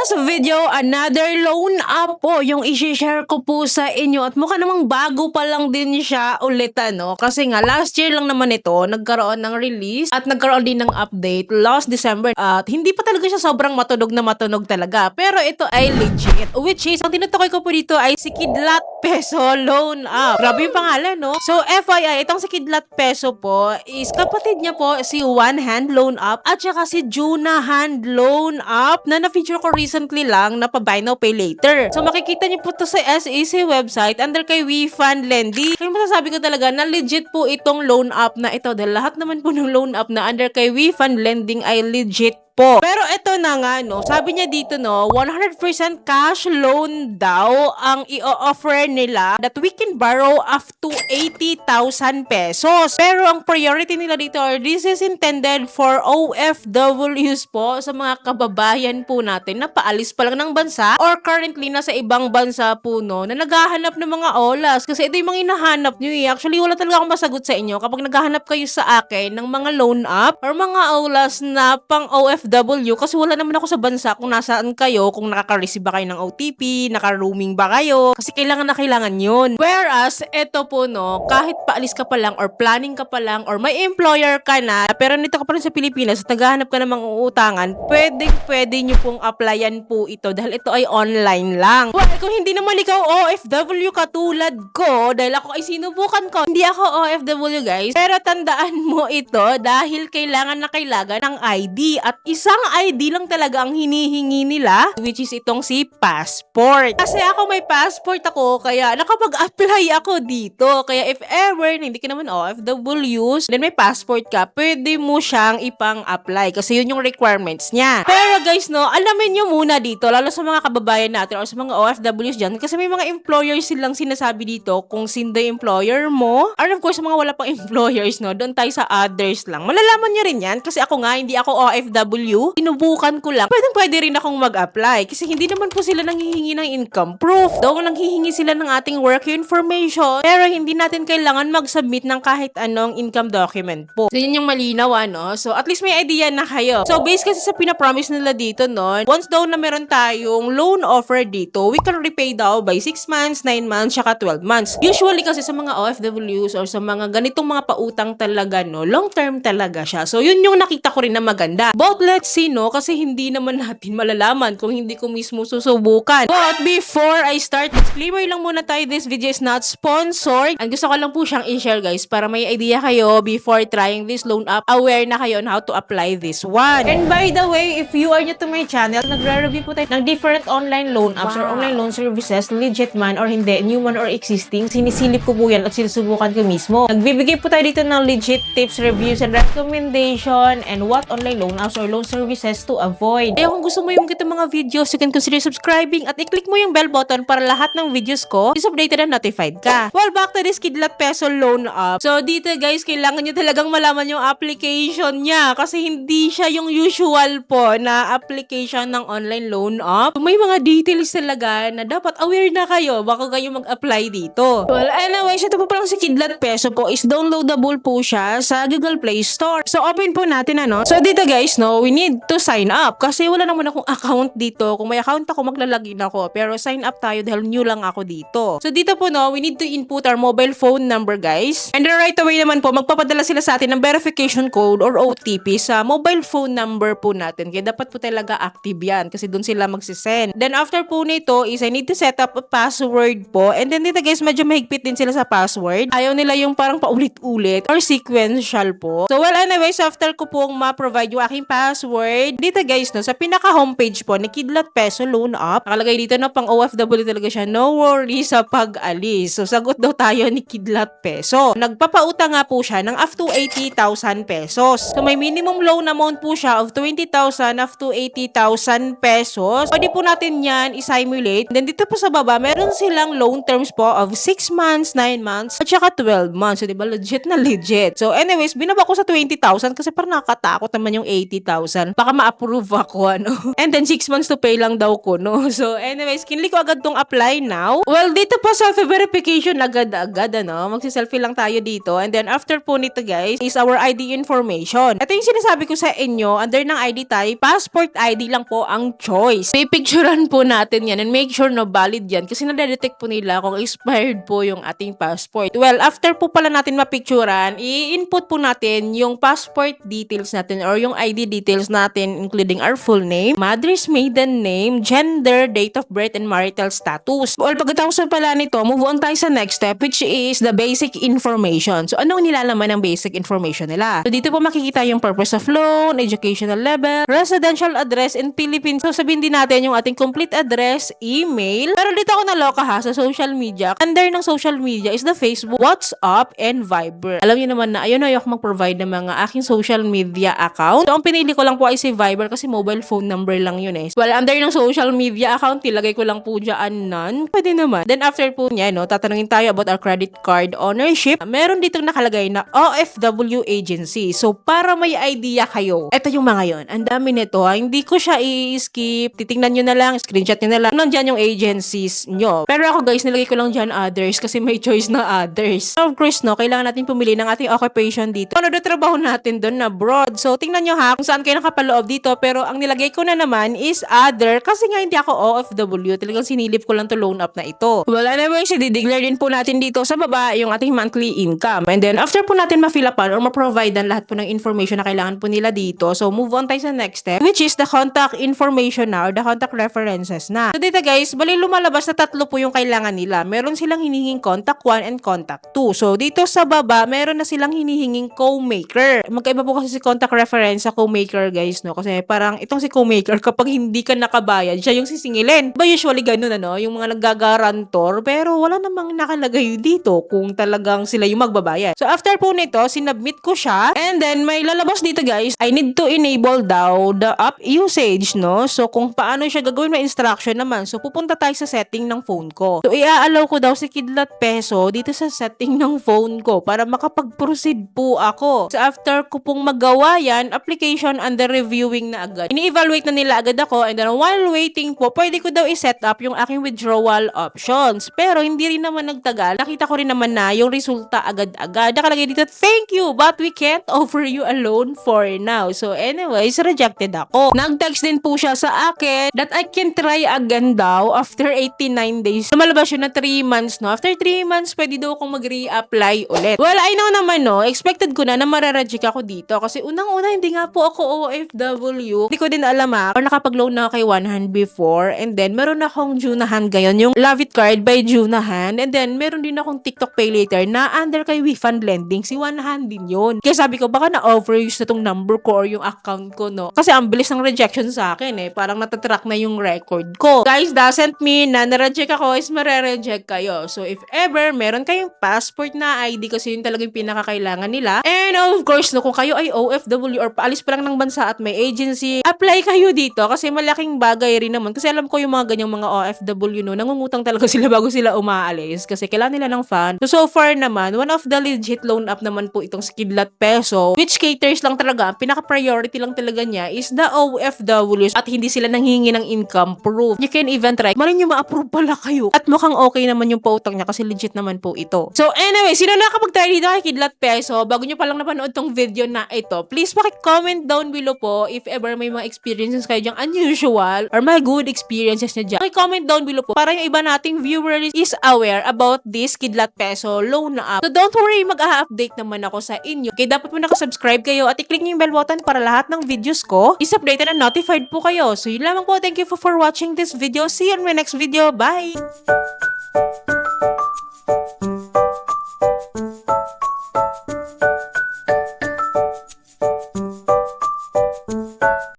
today's video, another loan app po yung i-share ko po sa inyo at mukha namang bago pa lang din siya ulit kasi nga last year lang naman ito nagkaroon ng release at nagkaroon din ng update last December at hindi pa talaga siya sobrang matunog talaga, pero ito ay legit, which is ang tinutukoy ko po dito ay si Kidlat Peso Loan App. Grabe yung pangalan, no? So FYI, itong si Kidlat Peso po is kapatid niya po si One Hand Loan App at saka si Juna Hand Loan App na na-feature ko recently lang na pa buy now pay later. So makikita niyo po to sa SEC website under kay WeFund Lending. Kaya masasabi ko talaga na legit po itong loan app na ito dahil lahat naman po ng loan app na under kay WeFund Lending ay legit po. Pero ito na nga, no, sabi niya dito, no, 100% cash loan daw ang i-offer nila that we can borrow up to 80,000 pesos. Pero ang priority nila dito, or this is intended for OFWs po, sa mga kababayan po natin na paalis pa lang ng bansa or currently nasa ibang bansa po, no, na naghahanap ng mga olas. Kasi ito yung mga hinahanap nyo eh. Actually, wala talaga akong masagot sa inyo kapag naghahanap kayo sa akin ng mga loan app or mga olas na pang OFW kasi wala naman ako sa bansa kung nasaan kayo, kung nakaka-receive ba kayo ng OTP, naka-roaming ba kayo, kasi kailangan na kailangan yun. Whereas, eto po, no, kahit paalis ka pa lang or planning ka pa lang or may employer ka na, pero nito ka pa rin sa Pilipinas at naghahanap ka namang uutangan, pwede nyo pong applyan po ito dahil ito ay online lang. Well, kung hindi naman ikaw OFW katulad ko, dahil ako ay sinubukan ko, hindi ako OFW guys, pero tandaan mo ito dahil kailangan na kailangan ng ID at isang ID lang talaga ang hinihingi nila, which is itong si passport. Kasi ako may passport ako, kaya nakapag-apply ako dito. Kaya if ever hindi ka naman OFWs, then may passport ka, pwede mo siyang ipang-apply kasi yun yung requirements niya. Pero guys, no, alamin nyo muna dito, lalo sa mga kababayan natin or sa mga OFWs dyan, kasi may mga employers silang sinasabi dito kung sino yung employer mo. Or of course, sa mga wala pang employers, no, doon tayo sa others lang. Malalaman nyo rin yan kasi ako nga, hindi ako OFW. Sinubukan ko lang. Pwede rin akong mag-apply kasi hindi naman po sila nanghihingi ng income proof. Though nanghihingi sila ng ating work information, pero hindi natin kailangan mag-submit ng kahit anong income document po. So, yun yung malinaw, ano? So, at least may idea na kayo. So, based kasi sa pinapromise nila dito, no, once daw na meron tayong loan offer dito, we can repay daw by 6 months, 9 months, saka 12 months. Usually kasi sa mga OFWs or sa mga ganitong mga pautang talaga, no, long term talaga siya. So, yun yung nakita ko rin na maganda. But let's see, no, kasi hindi naman natin malalaman kung hindi ko mismo susubukan. But before I start, disclaimer lang muna tayo, this video is not sponsored. And gusto ko lang po siyang i-share guys para may idea kayo before trying this loan app, aware na kayo on how to apply this one. And by the way, if you are new to my channel, nagre-review po tayo ng different online loan apps or online loan services, legit man or hindi, new man or existing, sinisilip ko po yan at sinusubukan ko mismo. Nagbibigay po tayo dito ng legit tips, reviews, and recommendation and what online loan apps or loan services to avoid. Kaya kung gusto mo yung ganitong mga videos, you can consider subscribing at i-click mo yung bell button para lahat ng videos ko is updated and notified ka. Well, back to this Kidlat Peso Loan App. So, dito guys, kailangan nyo talagang malaman yung application niya kasi hindi siya yung usual po na application ng online loan app. So, may mga details talaga na dapat aware na kayo baka kayo mag-apply dito. Well, anyways, ito po palang si Kidlat Peso po is downloadable po siya sa Google Play Store. So, open po natin So, dito guys, no, we need to sign up kasi wala naman akong account dito. Kung may account ako, maglalagin ako. Pero sign up tayo dahil new lang ako dito. So, dito po, no, we need to input our mobile phone number, guys. And then right away naman po, magpapadala sila sa atin ng verification code or OTP sa mobile phone number po natin. Kaya dapat po talaga active yan kasi doon sila magsisend. Then after po nito is I need to set up a password po. And then dito guys, medyo mahigpit din sila sa password. Ayaw nila yung parang paulit-ulit or sequential po. So, well, anyways, after ko pong ma-provide yung aking password, dito guys, no, sa pinaka-homepage po ni Kidlat Peso Loan App, nakalagay dito na pang OFW talaga siya, no worries sa pag-alis. So, sagot daw tayo ni Kidlat Peso. Nagpapautang nga po siya ng up to 80,000 pesos. So, may minimum loan amount po siya of 20,000 up to 80,000 pesos. Pwede po natin yan i-simulate. Then, dito po sa baba, meron silang loan terms po of 6 months, 9 months, at saka 12 months. So, diba, legit na legit. So, anyways, binaba ko sa 20,000 kasi parang nakakatakot naman yung 80,000. 1,000. Baka ma-approve ako, ano. And then 6 months to pay lang daw ko, no. So anyways, kinlik ko agad tong apply now. Well, dito po self-verification agad-agad, ano. Magsi-selfie lang tayo dito. And then after po nito guys, is our ID information. Ito yung sinasabi ko sa inyo, under ng ID type, passport ID lang po ang choice. Pipicturean po natin yan and make sure na valid yan kasi nadedetect po nila kung expired po yung ating passport. Well, after po pala natin mapicturean, i-input po natin yung passport details natin or yung ID details natin including our full name, mother's maiden name, gender, date of birth, and marital status. Well, pagkatapos pala nito, move on tayo sa next step which is the basic information. So, anong nilalaman ng basic information nila? So, dito po makikita yung purpose of loan, educational level, residential address in Philippines. So, sabihin din natin yung ating complete address, email. Pero dito ako naloka ha sa social media. Under ng social media is the Facebook, WhatsApp, and Viber. Alam niyo naman na ayun na ayoko mag-provide ng mga aking social media account. So, ang pinili ko lang po ay si Viber kasi mobile phone number lang yun eh. Well, under ng social media account, nilagay ko lang po dyan none. Pwede naman. Then after po niya, no, tatanungin tayo about our credit card ownership. Meron dito nakalagay na OFW agency. So, para may idea kayo, eto yung mga yon. Ang dami nito ha. Hindi ko siya i-skip. Titingnan nyo na lang, screenshot nyo na lang. Nandyan yung agencies nyo. Pero ako guys, nilagay ko lang dyan others kasi may choice na others. So, of course, no, kailangan natin pumili ng ating occupation dito. Ano do trabaho natin doon na abroad. So, tingnan nyo ha kung saan kayo nakapaloob dito. Pero ang nilagay ko na naman is other kasi nga hindi ako OFW. Talagang sinilip ko lang to loan up na ito. Well, anyways, i-declare din po natin dito sa baba yung ating monthly income. And then, after po natin ma-fill upan or ma-provide lahat po ng information na kailangan po nila dito. So, move on tayo sa next step, which is the contact information na or the contact references na. So, dito guys, bali lumalabas na tatlo po yung kailangan nila. Meron silang hinihinging contact 1 and contact 2. So, dito sa baba, meron na silang hinihinging co-maker. Magkaiba po kasi si contact reference sa co-maker guys, no? Kasi parang itong si co-maker, kapag hindi ka nakabayad, siya yung sisingilin. Ba usually ganun, ano? Yung mga naggagarantor, pero wala namang nakalagay dito kung talagang sila yung magbabayad. So, after po nito, sinubmit ko siya. And then, may lalabas dito guys, I need to enable daw the app usage, no? So, kung paano siya gagawin, may instruction naman. So, pupunta tayo sa setting ng phone ko. So, i-allow ko daw si Kidlat Peso dito sa setting ng phone ko para makapag-proceed po ako. So, after ko pong magawa yan, application under reviewing na agad. Ini-evaluate na nila agad ako and then while waiting po, pwede ko daw i-set up yung aking withdrawal options. Pero, hindi rin naman nagtagal. Nakita ko rin naman na yung resulta agad-agad. Nakalagay dito, thank you, but we can't offer you a loan for now. So, anyways, rejected ako. Nag-text din po siya sa akin that I can try again daw after 89 days. So, malabas yun na 3 months, no? After 3 months, pwede daw akong mag-re-apply ulit. Well, I know naman, no? Expected ko na marareject ako dito kasi unang-una, hindi nga po ako OFW. Hindi ko din alam or nakapag-loan na ako kay One Hand before and then meron akong Junahan ngayon, yung Love It Card by Junahan and then meron din akong TikTok Pay Later na under kay WeFund Lending. Si One Hand din yun. Kaya sabi ko, baka na-overuse na tong number ko or yung account ko, no? Kasi ang bilis ng rejection sa akin, eh. Parang natatrack na yung record ko. Guys, doesn't mean na na-reject ako is marereject kayo. So, if ever, meron kayong passport na ID kasi yun talagang pinakakailangan nila. And of course, no, kung kayo ay OFW or paalis pa lang ng bansa at may agency, apply kayo dito kasi malaking bagay rin naman. Kasi alam ko yung mga ganyang mga OFW, no, nangungutang talaga sila bago sila umaalis kasi kailangan nila ng fund. So far naman, one of the legit loan app naman po itong Kidlat Peso, which caters lang talaga, pinaka-priority lang talaga niya is the OFWs at hindi sila nanghingi ng income proof. You can even try. Malay nyo ma-approve pala kayo. At mukhang okay naman yung pautang niya kasi legit naman po ito. So anyway, sino nakapag-try dito kay Kidlat Peso? Bago nyo palang napanood tong video na ito, please paki-comment down below po if ever may mga experiences kayo dyang unusual or may good experiences nyo dyan. Paki-comment down below po para yung iba nating viewers is aware about this Kidlat Peso loan app. So don't worry, mag-update naman ako sa inyo. Kaya dapat po nakasubscribe kayo at i-click nyo yung bell button para lahat ng videos ko is updated and notified po kayo. So yun lamang po. Thank you for watching this video. See you in my next video. Bye!